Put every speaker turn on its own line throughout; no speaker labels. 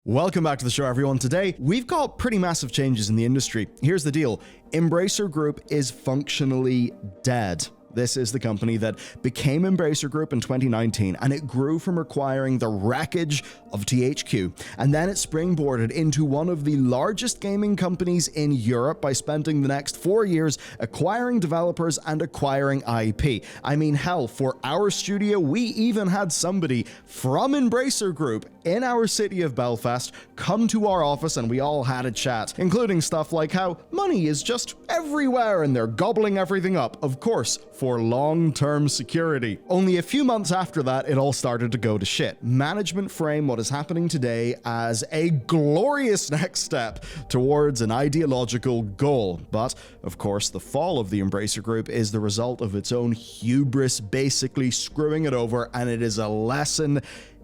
Welcome back to the show, everyone. Today, we've got pretty massive changes in the industry. Here's the deal. Embracer Group is functionally dead. This is the company that became Embracer Group in 2019, and it grew from acquiring the wreckage of THQ, and then it springboarded into one of the largest gaming companies in Europe by spending the next 4 years acquiring developers and acquiring IP. I mean, hell, for our studio, we even had somebody from Embracer Group in our city of Belfast come to our office and we all had a chat, including stuff like how money is just everywhere and they're gobbling everything up, of course, for long-term security. Only a few months after that, it all started to go to shit. Management frame what is happening today as a glorious next step towards an ideological goal. But, of course, the fall of the Embracer Group is the result of its own hubris basically screwing it over, and it is a lesson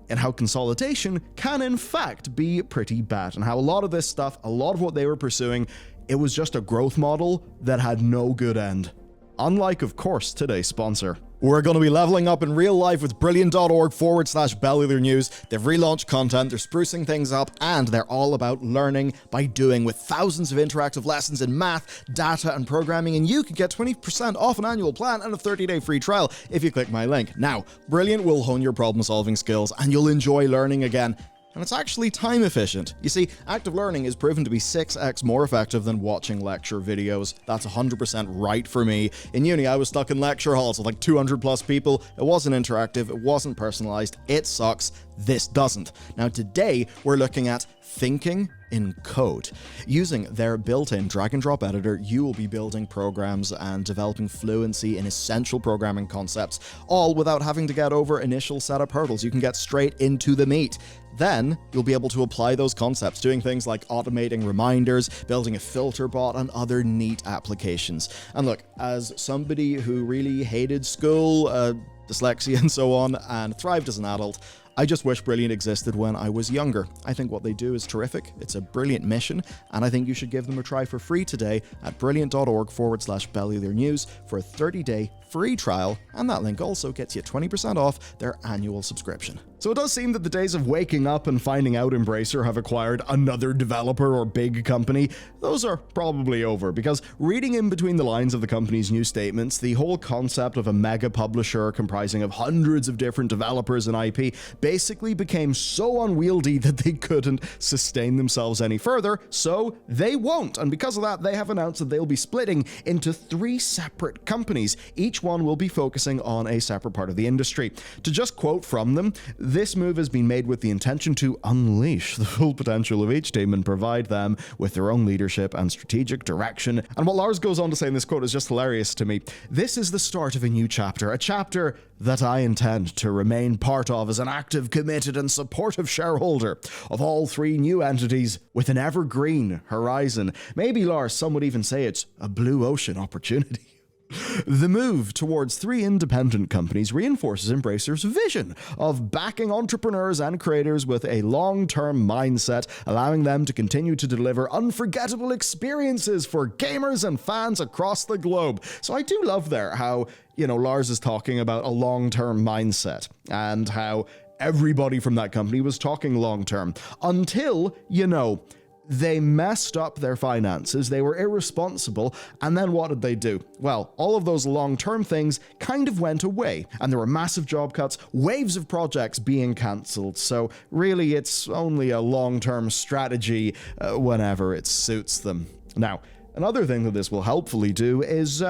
in how consolidation can in fact be pretty bad, and how a lot of this stuff, a lot of what they were pursuing, it was just a growth model that had no good end. Unlike, of course, today's sponsor. We're going to be leveling up in real life with brilliant.org/Bellular News. They've relaunched content, they're sprucing things up, and they're all about learning by doing, with thousands of interactive lessons in math, data, and programming, and you can get 20% off an annual plan and a 30-day free trial if you click my link. Now, Brilliant will hone your problem-solving skills, and you'll enjoy learning again. And it's actually time efficient. You see, active learning is proven to be 6x more effective than watching lecture videos. That's 100% right for me. In uni, I was stuck in lecture halls with like 200 plus people. It wasn't interactive, it wasn't personalized, it sucks. This doesn't. Now today, we're looking at thinking in code. Using their built-in drag-and-drop editor, you will be building programs and developing fluency in essential programming concepts, all without having to get over initial setup hurdles. You can get straight into the meat. Then, you'll be able to apply those concepts, doing things like automating reminders, building a filter bot, and other neat applications. And look, as somebody who really hated school, dyslexia and so on, and thrived as an adult, I just wish Brilliant existed when I was younger. I think what they do is terrific, it's a brilliant mission, and I think you should give them a try for free today at brilliant.org/Bellular News for a 30-day free trial, and that link also gets you 20% off their annual subscription. So it does seem that the days of waking up and finding out Embracer have acquired another developer or big company, those are probably over, because reading in between the lines of the company's new statements, the whole concept of a mega publisher comprising of hundreds of different developers and IP basically became so unwieldy that they couldn't sustain themselves any further, so they won't. And because of that, they have announced that they'll be splitting into 3 separate companies. Each one will be focusing on a separate part of the industry. To just quote from them, this move has been made with the intention to unleash the full potential of each team and provide them with their own leadership and strategic direction. And what Lars goes on to say in this quote is just hilarious to me. This is the start of a new chapter, a chapter that I intend to remain part of as an active, committed, and supportive shareholder of all 3 new entities with an evergreen horizon. Maybe, Lars, some would even say it's a blue ocean opportunity. The move towards 3 independent companies reinforces Embracer's vision of backing entrepreneurs and creators with a long-term mindset, allowing them to continue to deliver unforgettable experiences for gamers and fans across the globe. So I do love there how, Lars is talking about a long-term mindset and how everybody from that company was talking long-term until, they messed up their finances, they were irresponsible, and then what did they do? Well, all of those long-term things kind of went away, and there were massive job cuts, waves of projects being cancelled, so really it's only a long-term strategy whenever it suits them. Now, another thing that this will helpfully do is,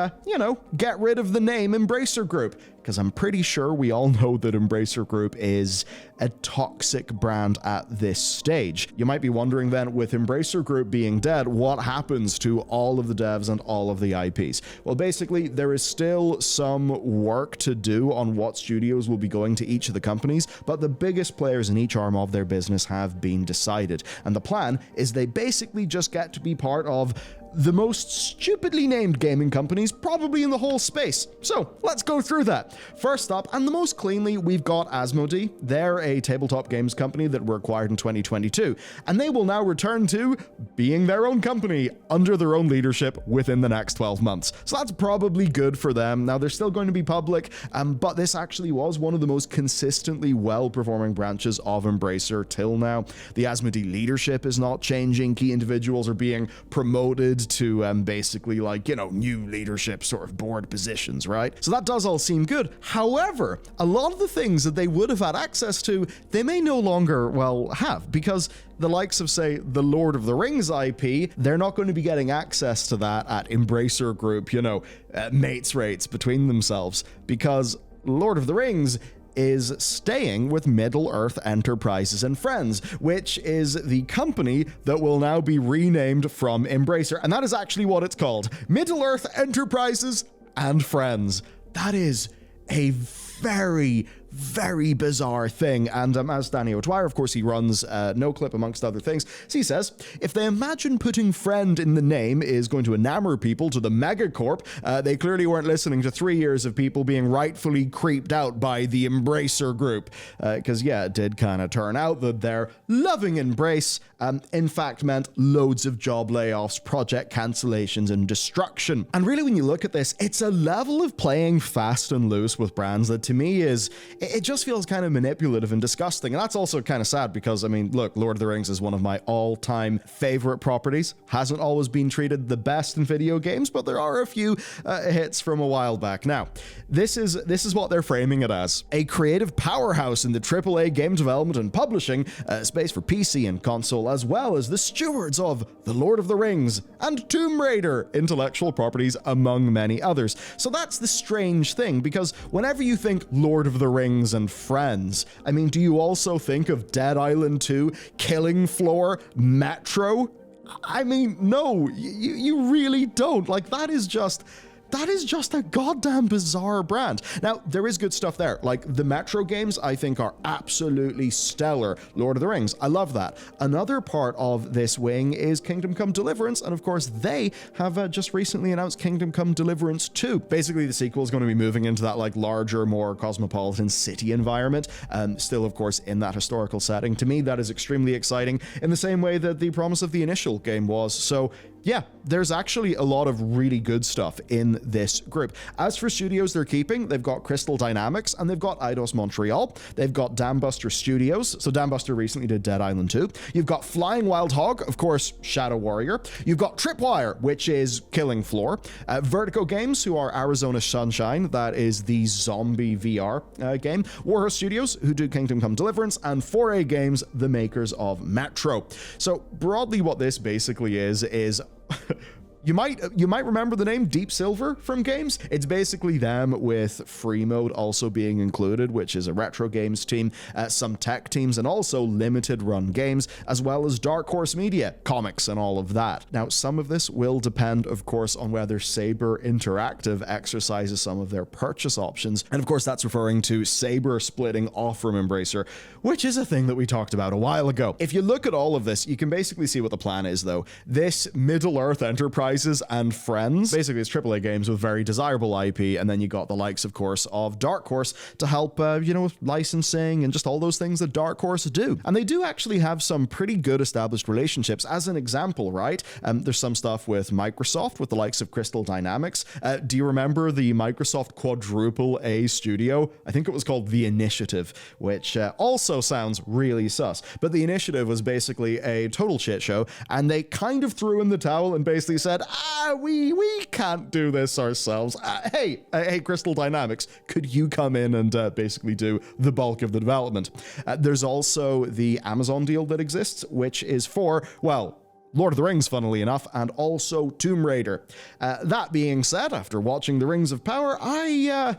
get rid of the name Embracer Group, because I'm pretty sure we all know that Embracer Group is a toxic brand at this stage. You might be wondering then, with Embracer Group being dead, what happens to all of the devs and all of the IPs? Well, basically, there is still some work to do on what studios will be going to each of the companies, but the biggest players in each arm of their business have been decided. And the plan is they basically just get to be part of the most stupidly named gaming companies probably in the whole space. So let's go through that. First up, and the most cleanly, we've got Asmodee. They're a tabletop games company that were acquired in 2022, and they will now return to being their own company under their own leadership within the next 12 months. So that's probably good for them. Now, they're still going to be public, but this actually was one of the most consistently well-performing branches of Embracer till now. The Asmodee leadership is not changing. Key individuals are being promoted to basically new leadership sort of board positions, right? So that does all seem good. However, a lot of the things that they would have had access to, they may no longer, have, because the likes of, say, the Lord of the Rings IP, they're not going to be getting access to that at Embracer Group, mates rates between themselves, because Lord of the Rings is staying with Middle-earth Enterprises and Friends, which is the company that will now be renamed from Embracer. And that is actually what it's called. Middle-earth Enterprises and Friends. That is a very, very bizarre thing. And as Danny O'Dwyer, of course, he runs NoClip amongst other things. So he says, if they imagine putting friend in the name is going to enamor people to the megacorp, they clearly weren't listening to 3 years of people being rightfully creeped out by the Embracer Group. Because, it did kind of turn out that their loving embrace, in fact, meant loads of job layoffs, project cancellations, and destruction. And really, when you look at this, it's a level of playing fast and loose with brands that to me it just feels kind of manipulative and disgusting. And that's also kind of sad because, look, Lord of the Rings is one of my all-time favorite properties. Hasn't always been treated the best in video games, but there are a few hits from a while back. Now, this is what they're framing it as. A creative powerhouse in the AAA game development and publishing space for PC and console, as well as the stewards of the Lord of the Rings and Tomb Raider intellectual properties, among many others. So that's the strange thing, because whenever you think Lord of the Rings and Friends, do you also think of Dead Island 2, Killing Floor, Metro? No, you really don't. That is just a goddamn bizarre brand. Now, there is good stuff there. The Metro games, I think, are absolutely stellar. Lord of the Rings, I love that. Another part of this wing is Kingdom Come Deliverance, and of course, they have just recently announced Kingdom Come Deliverance 2. Basically, the sequel is going to be moving into that larger, more cosmopolitan city environment, still, of course, in that historical setting. To me, that is extremely exciting, in the same way that the promise of the initial game was. So, yeah, there's actually a lot of really good stuff in this group. As for studios they're keeping, they've got Crystal Dynamics and they've got Eidos Montreal. They've got Dambuster Studios. So Dambuster recently did Dead Island 2. You've got Flying Wild Hog, of course, Shadow Warrior. You've got Tripwire, which is Killing Floor. Vertigo Games, who are Arizona Sunshine. That is the zombie VR game. Warhorse Studios, who do Kingdom Come Deliverance. And 4A Games, the makers of Metro. So broadly what this basically is You might remember the name Deep Silver from games. It's basically them with free mode also being included, which is a retro games team, some tech teams, and also limited run games, as well as Dark Horse Media, comics, and all of that. Now, some of this will depend, of course, on whether Saber Interactive exercises some of their purchase options. And of course, that's referring to Saber splitting off from Embracer, which is a thing that we talked about a while ago. If you look at all of this, you can basically see what the plan is, though. This Middle-earth Enterprises and Friends, basically it's AAA games with very desirable IP, and then you got the likes, of course, of Dark Horse to help, with licensing and just all those things that Dark Horse do. And they do actually have some pretty good established relationships. As an example, right, there's some stuff with Microsoft, with the likes of Crystal Dynamics. Do you remember the Microsoft quadruple A studio? I think it was called The Initiative, which also sounds really sus. But The Initiative was basically a total shit show, and they kind of threw in the towel and basically said, we can't do this ourselves. Hey, Crystal Dynamics, could you come in and basically do the bulk of the development? There's also the Amazon deal that exists, which is for, Lord of the Rings, funnily enough, and also Tomb Raider. That being said, after watching The Rings of Power, I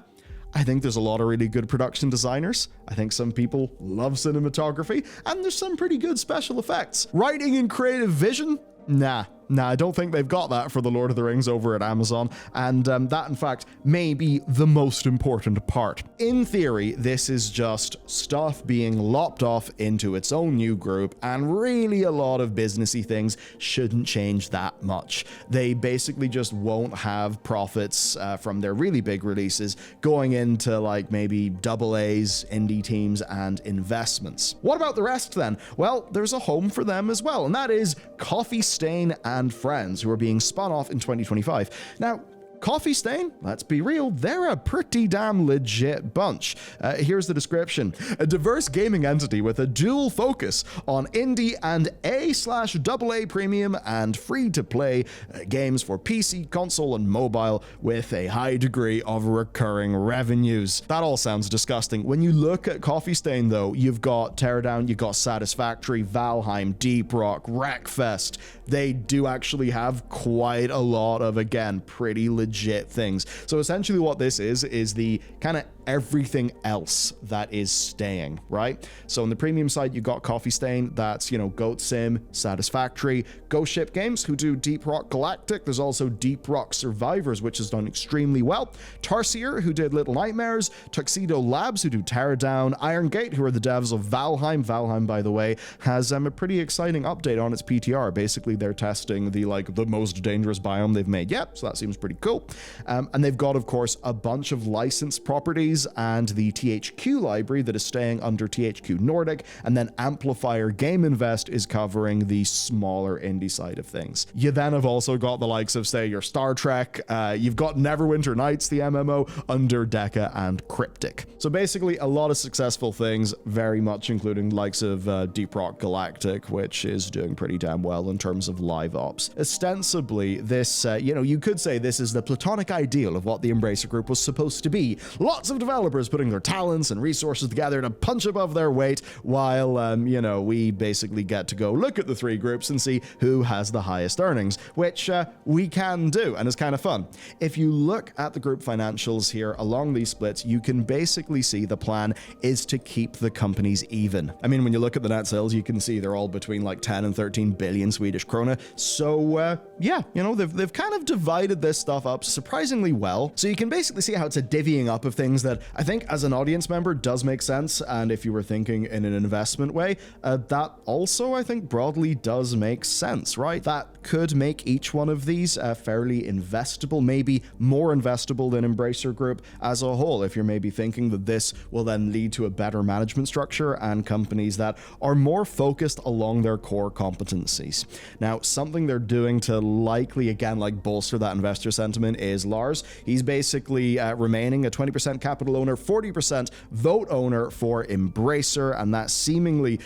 think there's a lot of really good production designers. I think some people love cinematography, and there's some pretty good special effects. Writing and creative vision? Nah. Nah, I don't think they've got that for the Lord of the Rings over at Amazon, and that, in fact, may be the most important part. In theory, this is just stuff being lopped off into its own new group, and really a lot of businessy things shouldn't change that much. They basically just won't have profits from their really big releases going into like maybe AA's, indie teams, and investments. What about the rest then? Well, there's a home for them as well, and that is Coffee Stain and Friends, who are being spun off in 2025. Now, Coffee Stain, let's be real, they're a pretty damn legit bunch. Here's the description. A diverse gaming entity with a dual focus on indie and A/AA premium and free-to-play games for PC, console, and mobile with a high degree of recurring revenues. That all sounds disgusting. When you look at Coffee Stain, though, you've got Teardown, you've got Satisfactory, Valheim, Deep Rock, Wreckfest. They do actually have quite a lot of, again, pretty legit things. So essentially what this is the kind of everything else that is staying, right? So on the premium side, you got Coffee Stain, that's, Goat Sim, Satisfactory, Ghost Ship Games, who do Deep Rock Galactic. There's also Deep Rock Survivors, which has done extremely well. Tarsier, who did Little Nightmares, Tuxedo Labs, who do Teardown, Iron Gate, who are the devs of Valheim. Valheim, by the way, has a pretty exciting update on its PTR. Basically, they're testing the most dangerous biome they've made yet, so that seems pretty cool. And they've got, of course, a bunch of licensed properties and the THQ library that is staying under THQ Nordic, and then Amplifier Game Invest is covering the smaller indie side of things. You then have also got the likes of, say, your Star Trek, you've got Neverwinter Nights, the MMO, under Deca and Cryptic. So basically a lot of successful things, very much including the likes of Deep Rock Galactic, which is doing pretty damn well in terms of live ops. Ostensibly, this, you could say this is the platonic ideal of what the Embracer Group was supposed to be. Lots of developers putting their talents and resources together to punch above their weight, while, we basically get to go look at the three groups and see who has the highest earnings, which we can do, and it's kind of fun. If you look at the group financials here along these splits, you can basically see the plan is to keep the companies even. I mean, when you look at the net sales, you can see they're all between like 10 and 13 billion Swedish krona. So, they've kind of divided this stuff up surprisingly well. So you can basically see how it's a divvying up of things that I think as an audience member does make sense. And if you were thinking in an investment way, that also I think broadly does make sense, right? That could make each one of these fairly investable, maybe more investable than Embracer Group as a whole. If you're maybe thinking that this will then lead to a better management structure and companies that are more focused along their core competencies. Now, something they're doing to likely, again, bolster that investor sentiment is Lars. He's basically remaining a 20% capital owner, 40% vote owner for Embracer, and that seemingly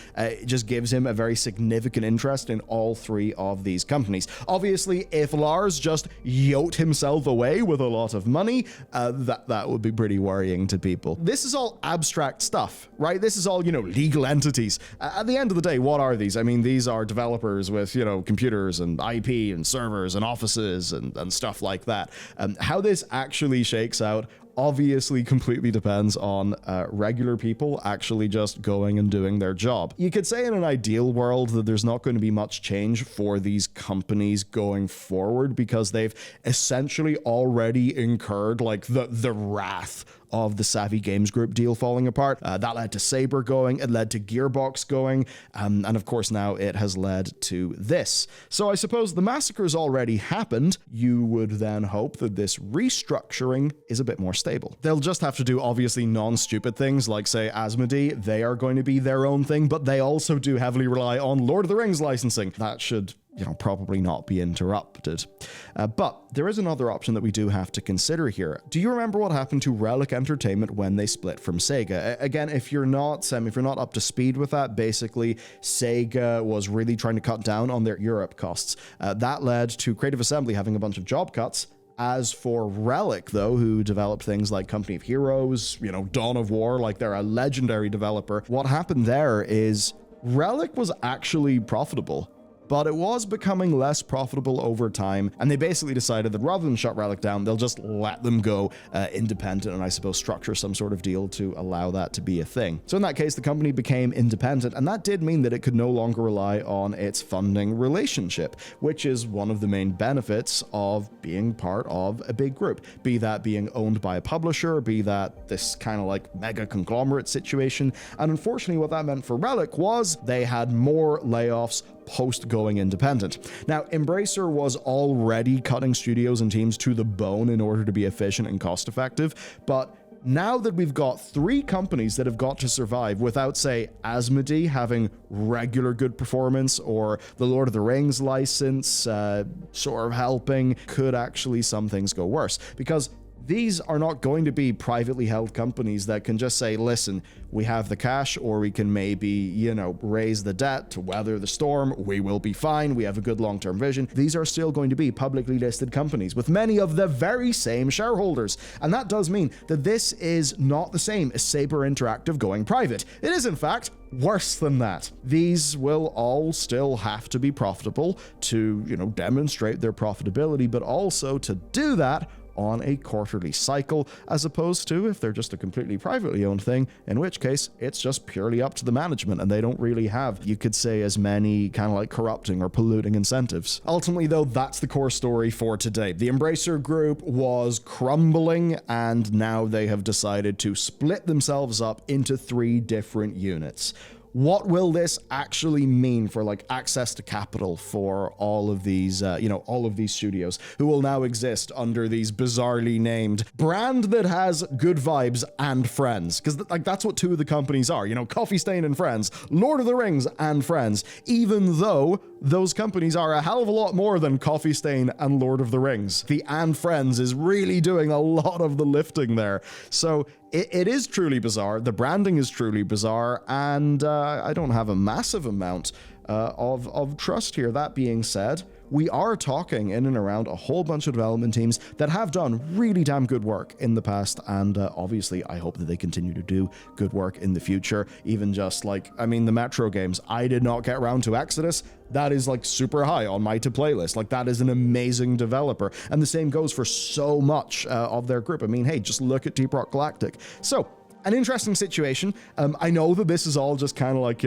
just gives him a very significant interest in all three of these companies. Obviously, if Lars just yote himself away with a lot of money, that would be pretty worrying to people. This is all abstract stuff, right? This is all, legal entities. At the end of the day, what are these? I mean, these are developers with, computers and IP and servers and offices and stuff like that. How this actually shakes out obviously completely depends on regular people actually just going and doing their job. You could say in an ideal world that there's not going to be much change for these companies going forward because they've essentially already incurred the wrath of the Savvy Games Group deal falling apart. That led to Saber going, it led to Gearbox going, and of course now it has led to this. So I suppose the massacre's already happened. You would then hope that this restructuring is a bit more stable. They'll just have to do obviously non-stupid things like, say, Asmodee. They are going to be their own thing, but they also do heavily rely on Lord of the Rings licensing. That should probably not be interrupted. But there is another option that we do have to consider here. Do you remember what happened to Relic Entertainment when they split from Sega? Again, if you're not up to speed with that, basically Sega was really trying to cut down on their Europe costs. That led to Creative Assembly having a bunch of job cuts. As for Relic, though, who developed things like Company of Heroes, Dawn of War, they're a legendary developer. What happened there is Relic was actually profitable. but it was becoming less profitable over time, and they basically decided that rather than shut Relic down, they'll just let them go independent and I suppose structure some sort of deal to allow that to be a thing. So in that case, the company became independent, and that did mean that it could no longer rely on its funding relationship, which is one of the main benefits of being part of a big group, be that being owned by a publisher, be that this kind of like mega conglomerate situation. And unfortunately, what that meant for Relic was they had more layoffs post going independent. Now, Embracer was already cutting studios and teams to the bone in order to be efficient and cost effective, but now that we've got 3 companies that have got to survive without, say, Asmodee having regular good performance, or the Lord of the Rings license sort of helping, could actually some things go worse. Because these are not going to be privately held companies that can just say, listen, we have the cash, or we can maybe, raise the debt to weather the storm. We will be fine. We have a good long-term vision. These are still going to be publicly listed companies with many of the very same shareholders. And that does mean that this is not the same as Saber Interactive going private. It is, in fact, worse than that. These will all still have to be profitable to, demonstrate their profitability, but also to do that on a quarterly cycle, as opposed to if they're just a completely privately owned thing, in which case it's just purely up to the management and they don't really have, you could say, as many kind of like corrupting or polluting incentives. Ultimately, though, that's the core story for today. The Embracer Group was crumbling, and now they have decided to split themselves up into 3 different units. What will this actually mean for like access to capital for all of these, all of these studios who will now exist under these bizarrely named brand that has good vibes and Friends? Because that's what 2 of the companies are, Coffee Stain and Friends, Lord of the Rings and Friends, even though those companies are a hell of a lot more than Coffee Stain and Lord of the Rings. The and Friends is really doing a lot of the lifting there. So it is truly bizarre. The branding is truly bizarre, and I don't have a massive amount of trust here. That being said, we are talking in and around a whole bunch of development teams that have done really damn good work in the past, and obviously I hope that they continue to do good work in the future. Even just the Metro games, I did not get around to Exodus. That is super high on my to playlist. That is an amazing developer, and the same goes for so much of their group. Hey, just look at Deep Rock Galactic. So an interesting situation. I know that this is all just kind of like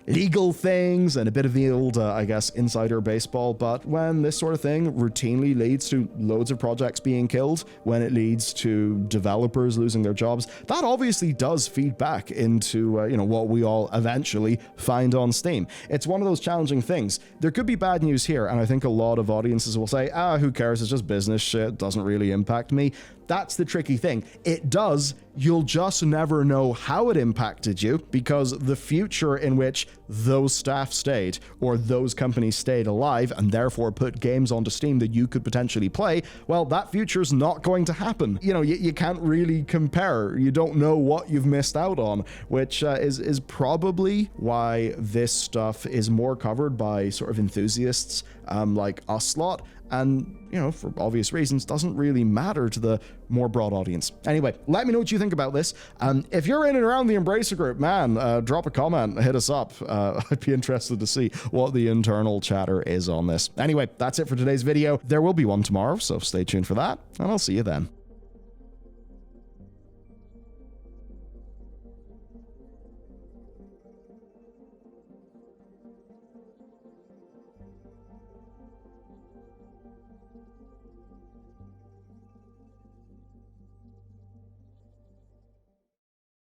legal things and a bit of the old, insider baseball, but when this sort of thing routinely leads to loads of projects being killed, when it leads to developers losing their jobs, that obviously does feed back into, what we all eventually find on Steam. It's one of those challenging things. There could be bad news here, and I think a lot of audiences will say, who cares? It's just business shit. Doesn't really impact me. That's the tricky thing. It does. You'll just never know how it impacted you, because the future in which those staff stayed or those companies stayed alive and therefore put games onto Steam that you could potentially play, well, that future's not going to happen. You can't really compare. You don't know what you've missed out on, which is probably why this stuff is more covered by sort of enthusiasts like us lot. And, for obvious reasons, doesn't really matter to the more broad audience. Anyway, let me know what you think about this. If you're in and around the Embracer Group, man, drop a comment, hit us up. I'd be interested to see what the internal chatter is on this. Anyway, that's it for today's video. There will be one tomorrow, so stay tuned for that, and I'll see you then.